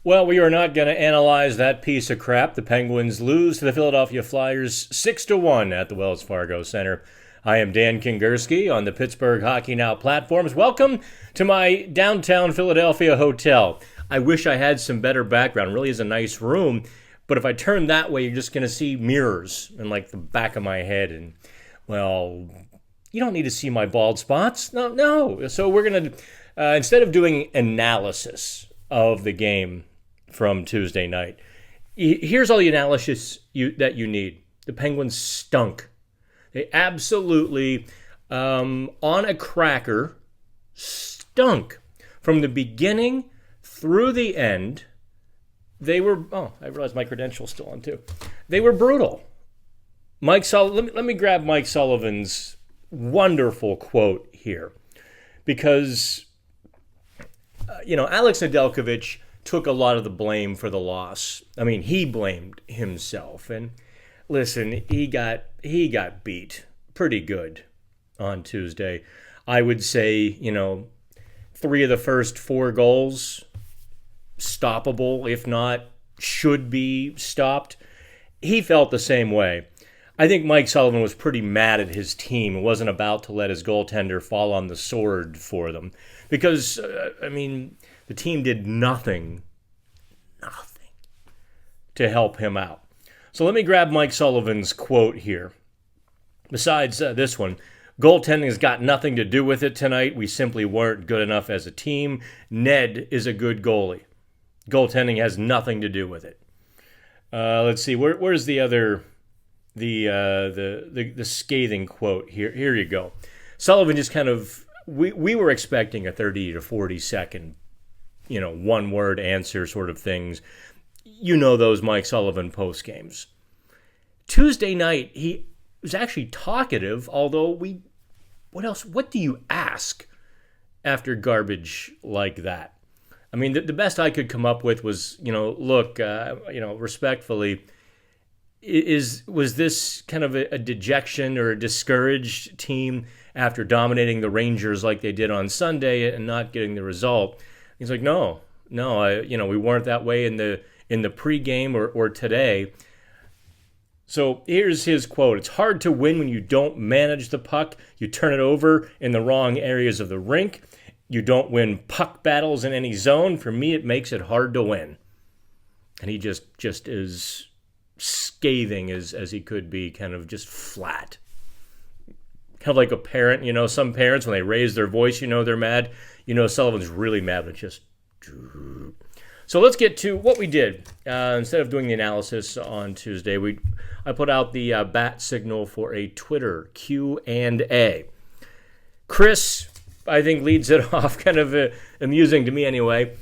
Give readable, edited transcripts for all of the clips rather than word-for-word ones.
Well, we are not going to analyze that piece of crap. The Penguins lose to the Philadelphia Flyers 6-1 at the Wells Fargo Center. I am Dan Kingerski on the Pittsburgh Hockey Now platforms. Welcome to my downtown Philadelphia hotel. I wish I had some better background. It really is a nice room, but if I turn that way, you're just going to see mirrors in like the back of my head. And, well, you don't need to see my bald spots. No. So we're going to, instead of doing analysis of the game from Tuesday night, here's all the analysis that you need. The Penguins stunk. They absolutely, on a cracker, stunk. From the beginning through the end, they were, I realize my credential's still on too. They were brutal. Mike Sullivan, let me grab Mike Sullivan's wonderful quote here. Because, Alex Nedeljkovic took a lot of the blame for the loss. I mean, he blamed himself. And listen, he got beat pretty good on Tuesday. I would say, 3 of the first 4 goals, stoppable, if not, should be stopped. He felt the same way. I think Mike Sullivan was pretty mad at his team and wasn't about to let his goaltender fall on the sword for them. Because, the team did nothing to help him out. So let me grab Mike Sullivan's quote here. Besides this one, goaltending has got nothing to do with it tonight. We simply weren't good enough as a team. Ned is a good goalie. Goaltending has nothing to do with it. Let's see, where's the other, the scathing quote here? Here you go. Sullivan just kind of, we were expecting a 30 to 40 second, one-word answer sort of things. Those Mike Sullivan post games. Tuesday night, he was actually talkative, although what do you ask after garbage like that? I mean, the best I could come up with was, respectfully, was this kind of a dejection or a discouraged team after dominating the Rangers like they did on Sunday and not getting the result? He's like, no, we weren't that way in the pregame or today. So here's his quote. It's hard to win when you don't manage the puck. You turn it over in the wrong areas of the rink. You don't win puck battles in any zone. For me, it makes it hard to win. And he just is scathing as he could be, kind of just flat. Kind of like a parent, some parents, when they raise their voice, they're mad. Sullivan's really mad, but just... So let's get to what we did. Instead of doing the analysis on Tuesday, I put out the bat signal for a Twitter Q&A. Chris, I think, leads it off, kind of amusing to me anyway.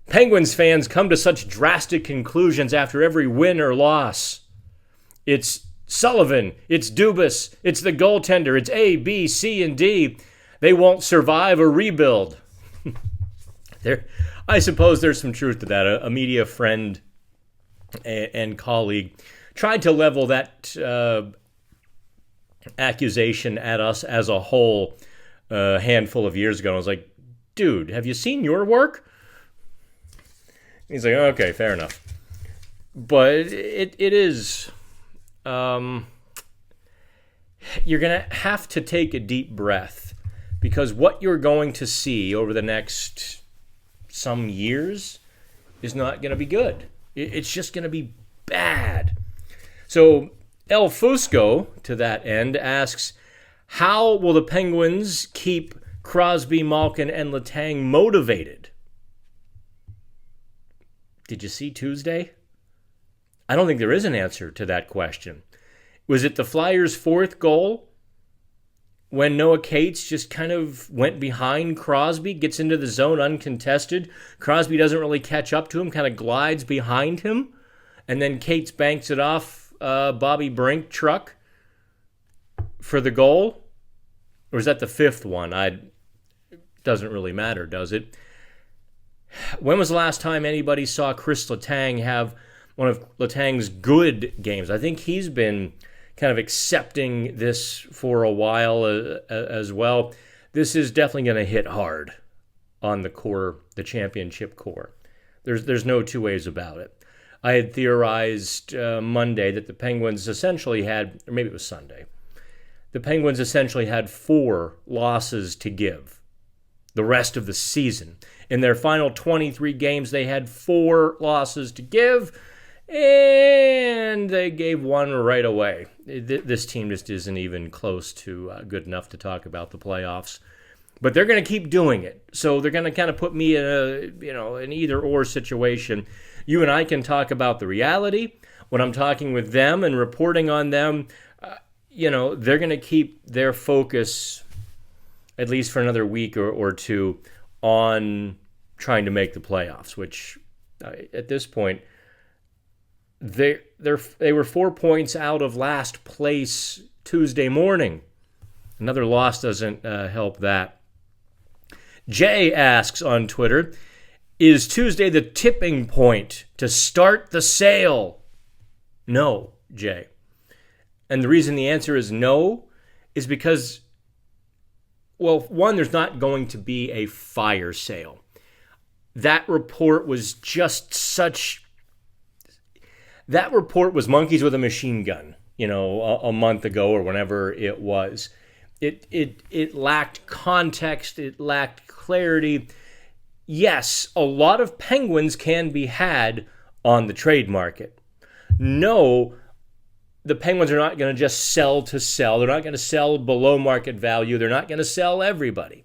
Penguins fans come to such drastic conclusions after every win or loss. It's Sullivan, it's Dubas, it's the goaltender, it's A, B, C, and D. They won't survive a rebuild. I suppose there's some truth to that. A media friend and colleague tried to level that accusation at us as a whole a handful of years ago. And I was like, dude, have you seen your work? He's like, okay, fair enough. But it is... you're going to have to take a deep breath, because what you're going to see over the next... some years is not going to be good. It's just going to be bad. So El Fusco, to that end, asks, how will the Penguins keep Crosby, Malkin, and Letang motivated? Did you see Tuesday? I don't think there is an answer to that question. Was it the Flyers' 4th goal? When Noah Cates just kind of went behind Crosby, gets into the zone uncontested. Crosby doesn't really catch up to him, kind of glides behind him. And then Cates banks it off Bobby Brink truck for the goal. Or is that the 5th one? Doesn't really matter, does it? When was the last time anybody saw Chris Letang have one of Letang's good games? I think he's been kind of accepting this for a while as well. This is definitely going to hit hard on the core, the championship core. There's no two ways about it. I had theorized Monday that the Penguins essentially had, or maybe it was Sunday, the Penguins essentially had 4 losses to give the rest of the season. In their final 23 games, they had 4 losses to give, and they gave one right away. This team just isn't even close to good enough to talk about the playoffs. But they're going to keep doing it. So they're going to kind of put me in an either-or situation. You and I can talk about the reality. When I'm talking with them and reporting on them, they're going to keep their focus, at least for another week or two, on trying to make the playoffs, which at this point, they were 4 points out of last place Tuesday morning. Another loss doesn't help that. Jay asks on Twitter, is Tuesday the tipping point to start the sale? No, Jay. And the reason the answer is no is because, well, one, there's not going to be a fire sale. That report was that report was monkeys with a machine gun, a month ago or whenever it was. It lacked context. It lacked clarity. Yes, a lot of Penguins can be had on the trade market. No, the Penguins are not going to just sell to sell. They're not going to sell below market value. They're not going to sell everybody.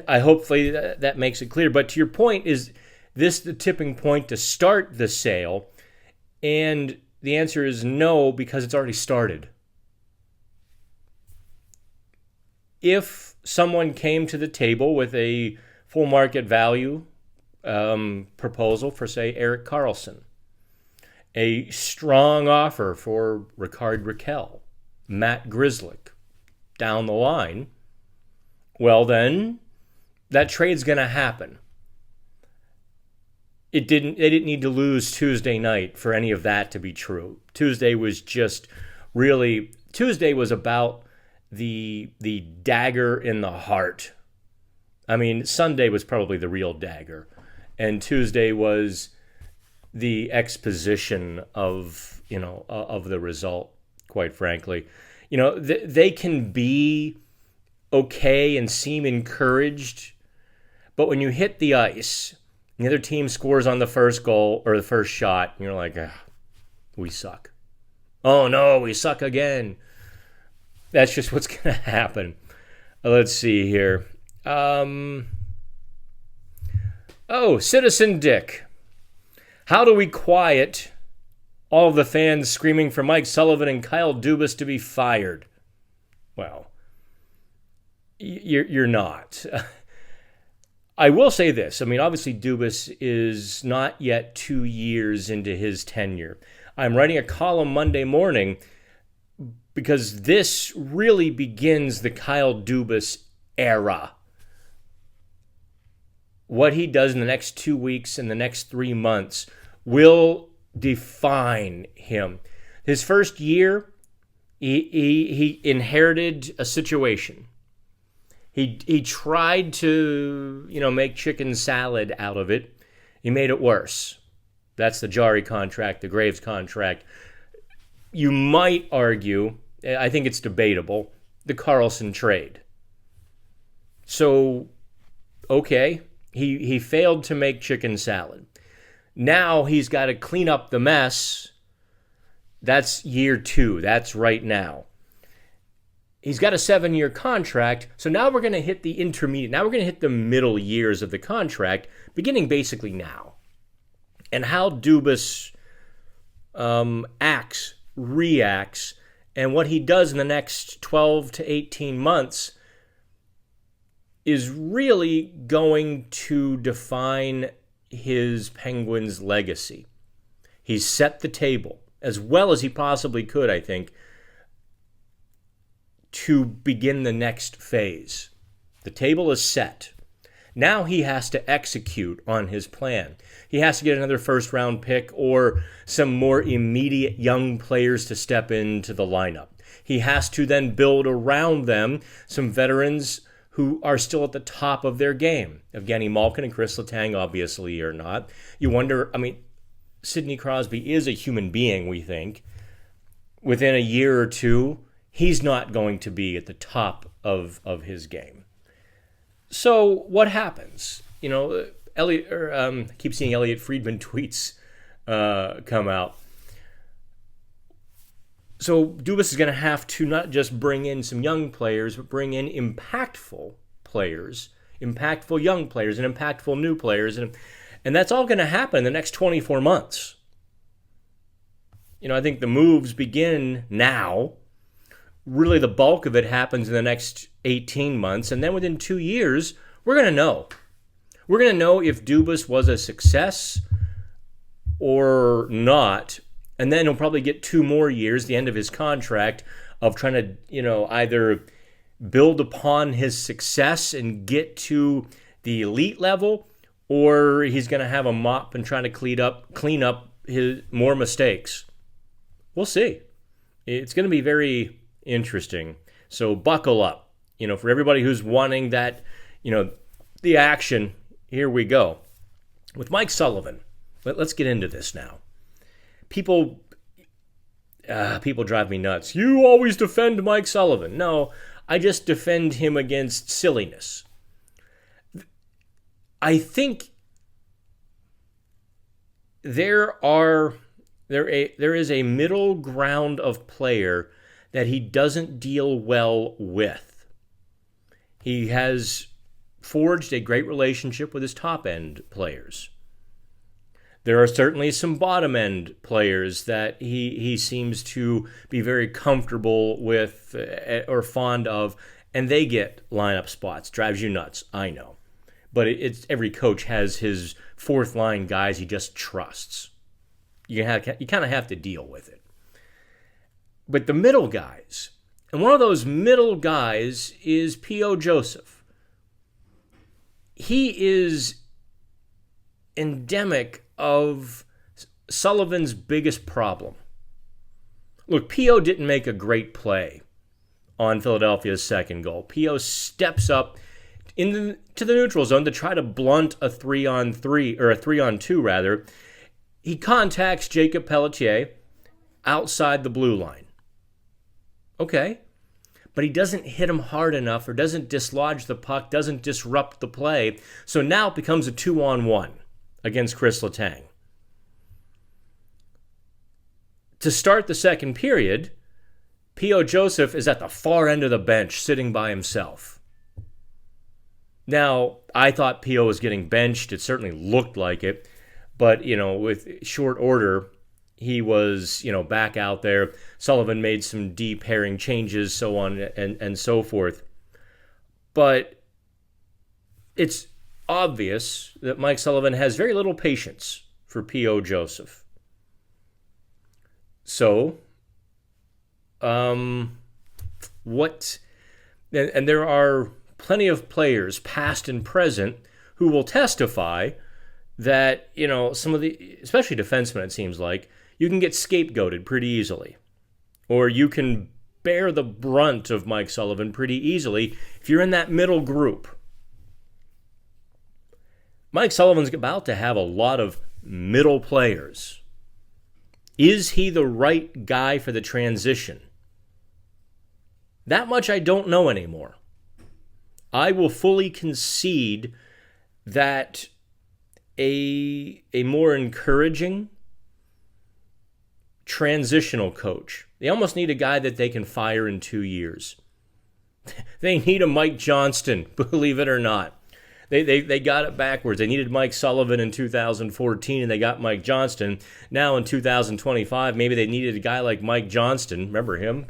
Hopefully that makes it clear. But to your point, is this the tipping point to start the sale? And the answer is no, because it's already started. If someone came to the table with a full market value proposal for, say, Erik Karlsson, a strong offer for Rickard Rakell, Matt Grzelcyk, down the line, well then, that trade's going to happen. They didn't need to lose Tuesday night for any of that to be true. Tuesday was about the dagger in the heart. I mean, Sunday was probably the real dagger, and Tuesday was the exposition of the result, quite frankly. They can be okay and seem encouraged, but when you hit the ice, the other team scores on the first goal or the first shot, and you're like, we suck. Oh no, we suck again. That's just what's going to happen. Let's see here. Citizen Dick. How do we quiet all of the fans screaming for Mike Sullivan and Kyle Dubas to be fired? Well, you're not. I will say this. I mean, obviously Dubas is not yet 2 years into his tenure. I'm writing a column Monday morning because this really begins the Kyle Dubas era. What he does in the next 2 weeks and the next 3 months will define him. His first year, he inherited a situation. He tried to, make chicken salad out of it. He made it worse. That's the Jari contract, the Graves contract. You might argue, I think it's debatable, the Karlsson trade. So, okay, he failed to make chicken salad. Now he's got to clean up the mess. That's year 2. That's right now. He's got a 7-year contract, so now we're going to hit the intermediate. Now we're going to hit the middle years of the contract, beginning basically now. And how Dubas acts, reacts, and what he does in the next 12 to 18 months is really going to define his Penguins' legacy. He's set the table as well as he possibly could, I think, to begin the next phase. The table is set. Now he has to execute on his plan. He has to get another first-round pick or some more immediate young players to step into the lineup. He has to then build around them some veterans who are still at the top of their game. Evgeny Malkin and Chris Letang obviously are not. You wonder, Sidney Crosby is a human being, we think. Within a year or two, he's not going to be at the top of his game. So what happens? I keep seeing Elliot Friedman tweets come out. So Dubas is going to have to not just bring in some young players, but bring in impactful players, impactful young players, and impactful new players. And that's all going to happen in the next 24 months. I think the moves begin now. Really, the bulk of it happens in the next 18 months. And then within 2 years, we're going to know. We're going to know if Dubas was a success or not. And then he'll probably get 2 more years, the end of his contract, of trying to, either build upon his success and get to the elite level, or he's going to have a mop and try to clean up his more mistakes. We'll see. It's going to be very interesting. So buckle up. For everybody who's wanting that, the action, here we go. With Mike Sullivan, let's get into this now. People drive me nuts. You always defend Mike Sullivan. No, I just defend him against silliness. I think there is a middle ground of player that he doesn't deal well with. He has forged a great relationship with his top-end players. There are certainly some bottom-end players that he seems to be very comfortable with or fond of, and they get lineup spots. Drives you nuts, I know. But it's every coach has his fourth-line guys he just trusts. You kind of have to deal with it. But the middle guys, and one of those middle guys is P.O. Joseph. He is endemic of Sullivan's biggest problem. Look, P.O. didn't make a great play on Philadelphia's second goal. P.O. steps up to the neutral zone to try to blunt a 3-on-3, or a 3-on-2 rather. He contacts Jacob Pelletier outside the blue line. Okay. But he doesn't hit him hard enough, or doesn't dislodge the puck, doesn't disrupt the play. So now it becomes a 2-on-1 against Chris Letang. To start the second period, P.O. Joseph is at the far end of the bench, sitting by himself. Now, I thought P.O. was getting benched. It certainly looked like it. But, with short order, he was, back out there. Sullivan made some deep pairing changes, so on and so forth. But it's obvious that Mike Sullivan has very little patience for P.O. Joseph. So, and there are plenty of players, past and present, who will testify that, some of the, especially defensemen, it seems like, you can get scapegoated pretty easily. Or you can bear the brunt of Mike Sullivan pretty easily if you're in that middle group. Mike Sullivan's about to have a lot of middle players. Is he the right guy for the transition? That much I don't know anymore. I will fully concede that a more encouraging transitional coach. They almost need a guy that they can fire in 2 years. They need a Mike Johnston, believe it or not. They got it backwards. They needed Mike Sullivan in 2014, and they got Mike Johnston. Now in 2025, maybe they needed a guy like Mike Johnston. Remember him?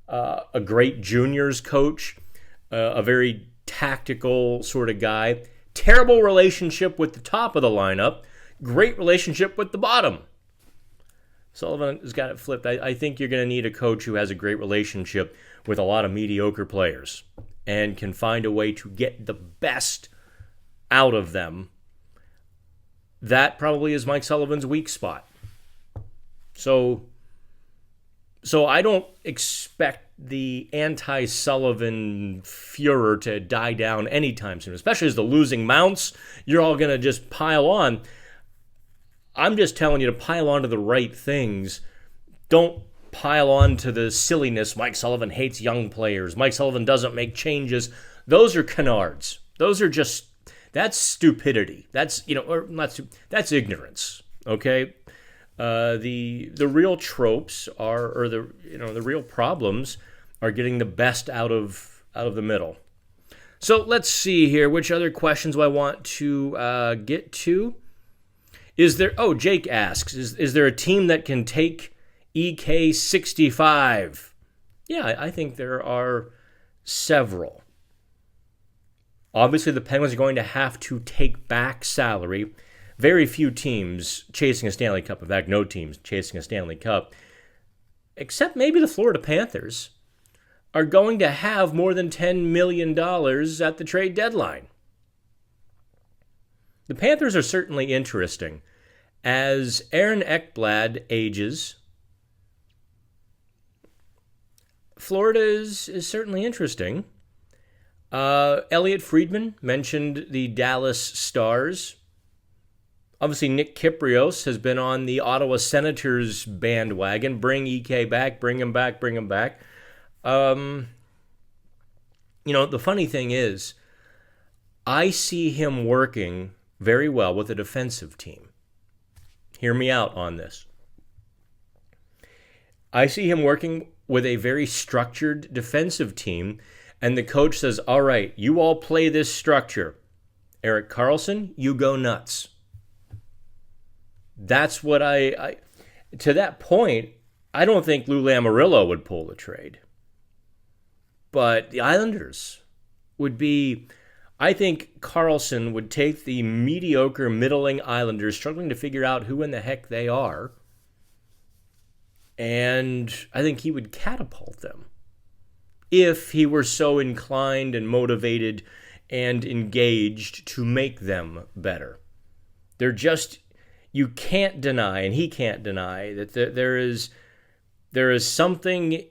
A great juniors coach, a very tactical sort of guy. Terrible relationship with the top of the lineup. Great relationship with the bottom. Sullivan has got it flipped. I think you're going to need a coach who has a great relationship with a lot of mediocre players and can find a way to get the best out of them. That probably is Mike Sullivan's weak spot. So So I don't expect the anti-Sullivan furor to die down anytime soon, especially as the losing mounts. You're all going to just pile on. I'm just telling you to pile on to the right things. Don't pile on to the silliness. Mike Sullivan hates young players. Mike Sullivan doesn't make changes. Those are canards. Those are just, that's stupidity. That's, or not, that's ignorance. Okay? The real tropes are, or the real problems are getting the best out of the middle. So let's see here. Which other questions do I want to get to? Jake asks, is there a team that can take EK 65? Yeah, I think there are several. Obviously, the Penguins are going to have to take back salary. Very few teams chasing a Stanley Cup. In fact, no teams chasing a Stanley Cup, except maybe the Florida Panthers, are going to have more than $10 million at the trade deadline. The Panthers are certainly interesting. As Aaron Ekblad ages, Florida is certainly interesting. Elliot Friedman mentioned the Dallas Stars. Obviously, Nick Kypreos has been on the Ottawa Senators bandwagon. Bring EK back, bring him back, bring him back. The funny thing is, I see him working very well with a defensive team. Hear me out on this. I see him working with a very structured defensive team, and the coach says, all right, you all play this structure. Erik Karlsson, you go nuts. That's what I to that point, I don't think Lou Lamoriello would pull the trade. But the Islanders would be, I think Karlsson would take the mediocre, middling Islanders, struggling to figure out who in the heck they are, and I think he would catapult them if he were so inclined and motivated and engaged to make them better. They're just, you can't deny, and he can't deny, that there is something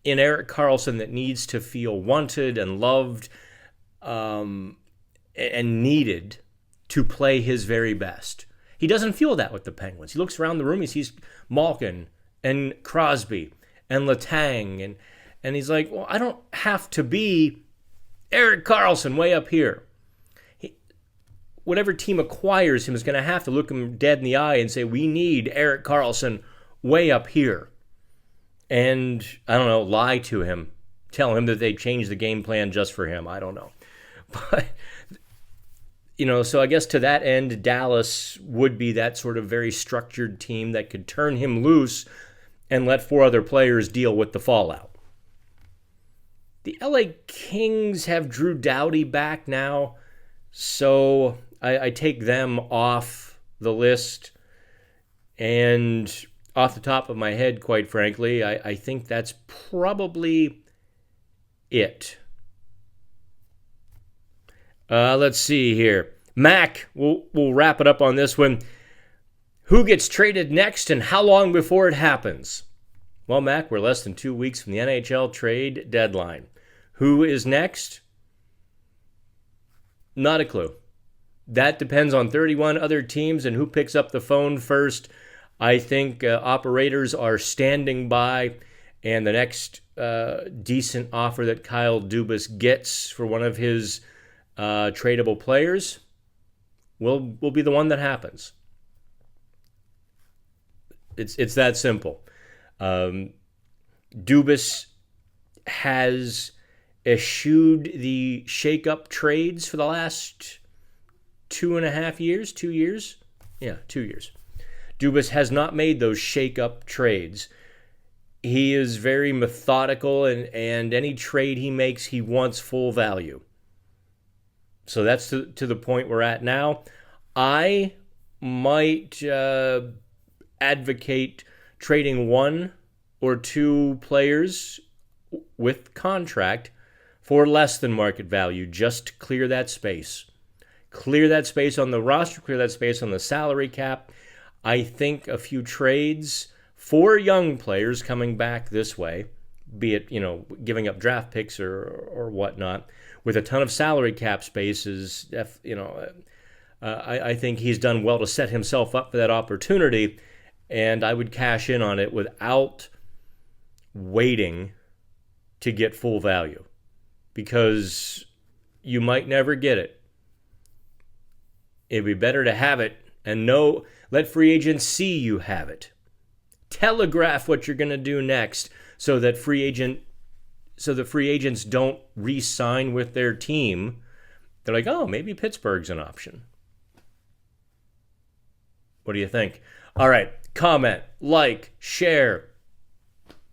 in Erik Karlsson that needs to feel wanted and loved and needed to play his very best. He doesn't feel that with the Penguins. He looks around the room, he sees Malkin and Crosby and Letang, and he's like, well, I don't have to be Erik Karlsson way up here. Whatever team acquires him is going to have to look him dead in the eye and say, we need Erik Karlsson way up here. And, I don't know, lie to him. Tell him that they changed the game plan just for him. I don't know. But, so I guess to that end, Dallas would be that sort of very structured team that could turn him loose and let 4 other players deal with the fallout. The LA Kings have Drew Doughty back now, so I take them off the list. And off the top of my head, quite frankly, I think that's probably it. Let's see here. Mac, we'll wrap it up on this one. Who gets traded next and how long before it happens? Well, Mac, we're less than 2 weeks from the NHL trade deadline. Who is next? Not a clue. That depends on 31 other teams and who picks up the phone first. I think operators are standing by, and the next decent offer that Kyle Dubas gets for one of his tradable players will be the one that happens. It's that simple. Dubas has eschewed the shake-up trades for the last 2.5 years, 2 years? Yeah, 2 years. Dubas has not made those shake-up trades. He is very methodical, and any trade he makes, he wants full value. So that's to the point we're at now. I might advocate trading 1 or 2 players with contract for less than market value, just to clear that space. Clear that space on the roster, clear that space on the salary cap. I think a few trades for young players coming back this way, be it, giving up draft picks or whatnot, with a ton of salary cap spaces, I think he's done well to set himself up for that opportunity, and I would cash in on it without waiting to get full value, because you might never get it. It'd be better to have it and let free agents see you have it. Telegraph what you're going to do next so that free agents don't re-sign with their team. They're like, oh, maybe Pittsburgh's an option. What do you think? All right, comment, like, share,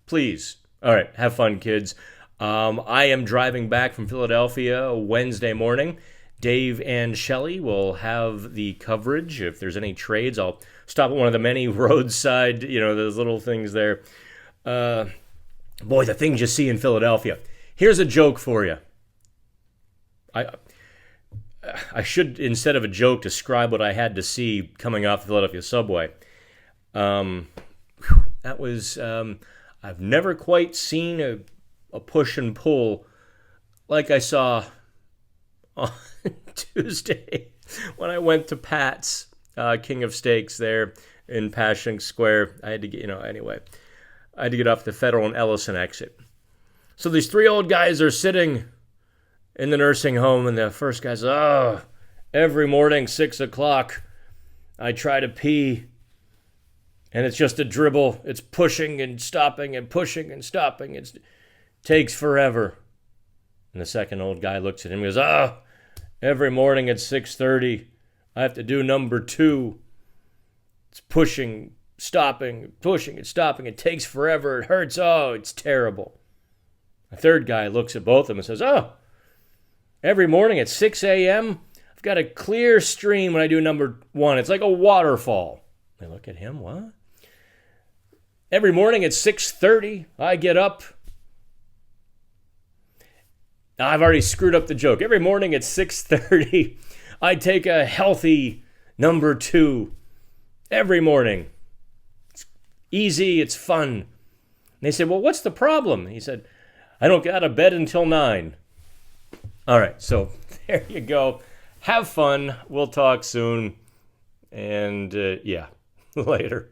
please. All right, have fun, kids. I am driving back from Philadelphia Wednesday morning. Dave and Shelley will have the coverage. If there's any trades, I'll stop at one of the many roadside, those little things there. Boy, the things you see in Philadelphia. Here's a joke for you. I should, instead of a joke, describe what I had to see coming off the Philadelphia subway. That was, I've never quite seen a push and pull like I saw on Tuesday when I went to Pat's, King of Steaks there in Passyunk Square. I had to get, I had to get off the Federal and Ellison exit. So these three old guys are sitting in the nursing home, and the first guy says, every morning, 6 o'clock, I try to pee, and it's just a dribble. It's pushing and stopping and pushing and stopping. It takes forever. And the second old guy looks at him and goes, every morning at 6:30, I have to do number 2. It's pushing, stopping, pushing and stopping. It takes forever. It hurts. It's terrible. The third guy looks at both of them and says, every morning at 6 a.m., I've got a clear stream when I do number 1. It's like a waterfall. They look at him, what? Every morning at 6:30, I get up. I've already screwed up the joke. Every morning at 6:30, I take a healthy number 2. Every morning. It's easy, it's fun. And they said, well, what's the problem? He said, I don't get out of bed until 9. All right, so there you go. Have fun. We'll talk soon. And, later.